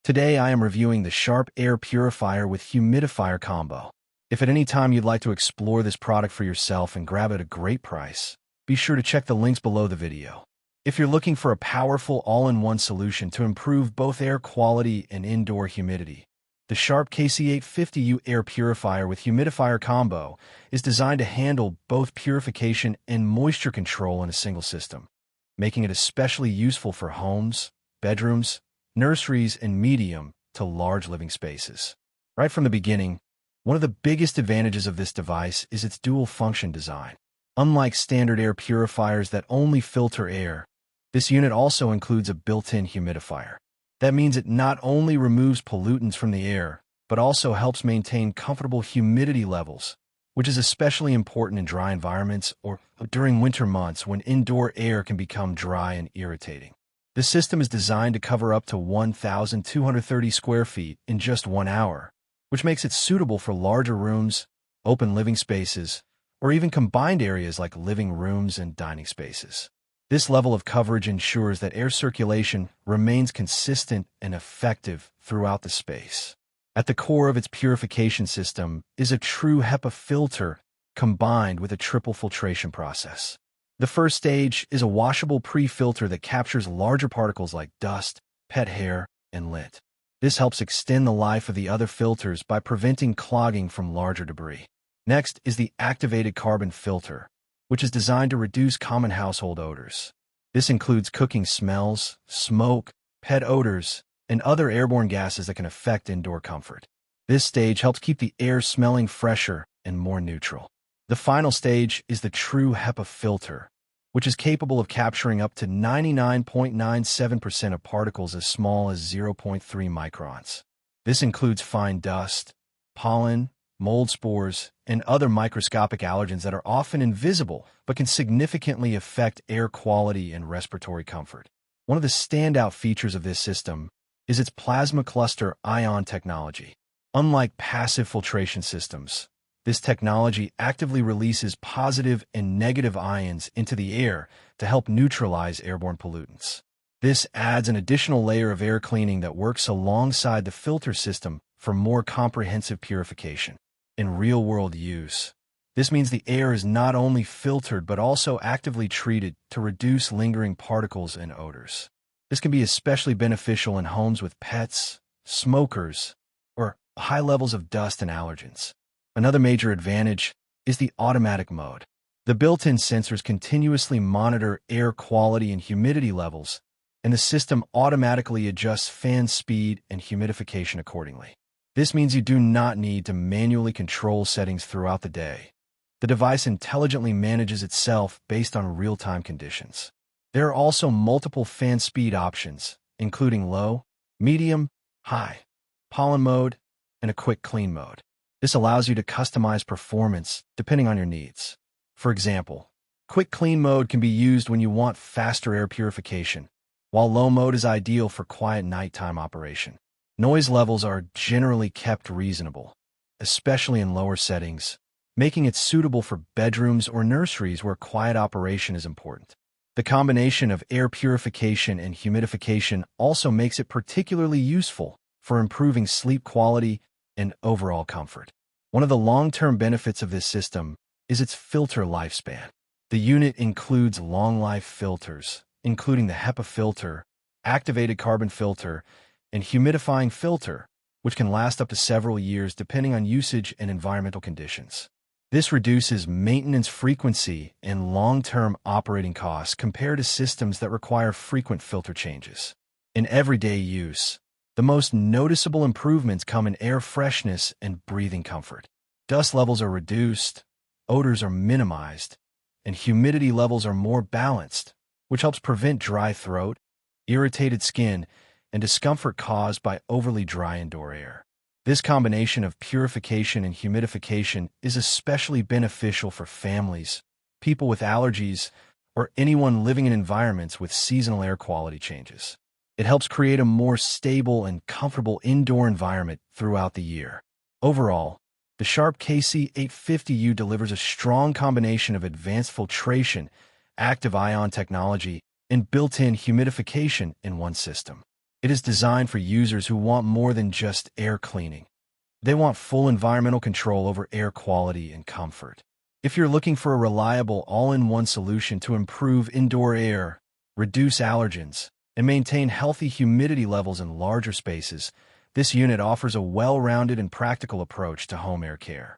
Today I am reviewing the SHARP Air Purifier with Humidifier Combo. If at any time you'd like to explore this product for yourself and grab it at a great price, be sure to check the links below the video. If you're looking for a powerful all-in-one solution to improve both air quality and indoor humidity, the SHARP KC850U Air Purifier with Humidifier Combo is designed to handle both purification and moisture control in a single system, making it especially useful for homes, bedrooms, nurseries, and medium to large living spaces. Right from the beginning, one of the biggest advantages of this device is its dual-function design. Unlike standard air purifiers that only filter air, this unit also includes a built-in humidifier. That means it not only removes pollutants from the air, but also helps maintain comfortable humidity levels, which is especially important in dry environments or during winter months when indoor air can become dry and irritating. The system is designed to cover up to 1,230 square feet in just 1 hour, which makes it suitable for larger rooms, open living spaces, or even combined areas like living rooms and dining spaces. This level of coverage ensures that air circulation remains consistent and effective throughout the space. At the core of its purification system is a True HEPA filter combined with a triple filtration process. The first stage is a washable pre-filter that captures larger particles like dust, pet hair, and lint. This helps extend the life of the other filters by preventing clogging from larger debris. Next is the activated carbon filter, which is designed to reduce common household odors. This includes cooking smells, smoke, pet odors, and other airborne gases that can affect indoor comfort. This stage helps keep the air smelling fresher and more neutral. The final stage is the True HEPA filter, which is capable of capturing up to 99.97% of particles as small as 0.3 microns. This includes fine dust, pollen, mold spores, and other microscopic allergens that are often invisible but can significantly affect air quality and respiratory comfort. One of the standout features of this system is its Plasmacluster Ion technology. Unlike passive filtration systems, this technology actively releases positive and negative ions into the air to help neutralize airborne pollutants. This adds an additional layer of air cleaning that works alongside the filter system for more comprehensive purification. In real-world use, this means the air is not only filtered but also actively treated to reduce lingering particles and odors. This can be especially beneficial in homes with pets, smokers, or high levels of dust and allergens. Another major advantage is the automatic mode. The built-in sensors continuously monitor air quality and humidity levels, and the system automatically adjusts fan speed and humidification accordingly. This means you do not need to manually control settings throughout the day. The device intelligently manages itself based on real-time conditions. There are also multiple fan speed options, including low, medium, high, pollen mode, and a quick clean mode. This allows you to customize performance depending on your needs. For example, quick clean mode can be used when you want faster air purification, while low mode is ideal for quiet nighttime operation. Noise levels are generally kept reasonable, especially in lower settings, making it suitable for bedrooms or nurseries where quiet operation is important. The combination of air purification and humidification also makes it particularly useful for improving sleep quality and overall comfort. One of the long-term benefits of this system is its filter lifespan. The unit includes long-life filters, including the HEPA filter, activated carbon filter, and humidifying filter, which can last up to several years depending on usage and environmental conditions. This reduces maintenance frequency and long-term operating costs compared to systems that require frequent filter changes. In everyday use, the most noticeable improvements come in air freshness and breathing comfort. Dust levels are reduced, odors are minimized, and humidity levels are more balanced, which helps prevent dry throat, irritated skin, and discomfort caused by overly dry indoor air. This combination of purification and humidification is especially beneficial for families, people with allergies, or anyone living in environments with seasonal air quality changes. It helps create a more stable and comfortable indoor environment throughout the year. Overall, the SHARP KC850U delivers a strong combination of advanced filtration, active ion technology, and built-in humidification in one system. It is designed for users who want more than just air cleaning. They want full environmental control over air quality and comfort. If you're looking for a reliable all-in-one solution to improve indoor air, reduce allergens, and maintain healthy humidity levels in larger spaces, this unit offers a well-rounded and practical approach to home air care.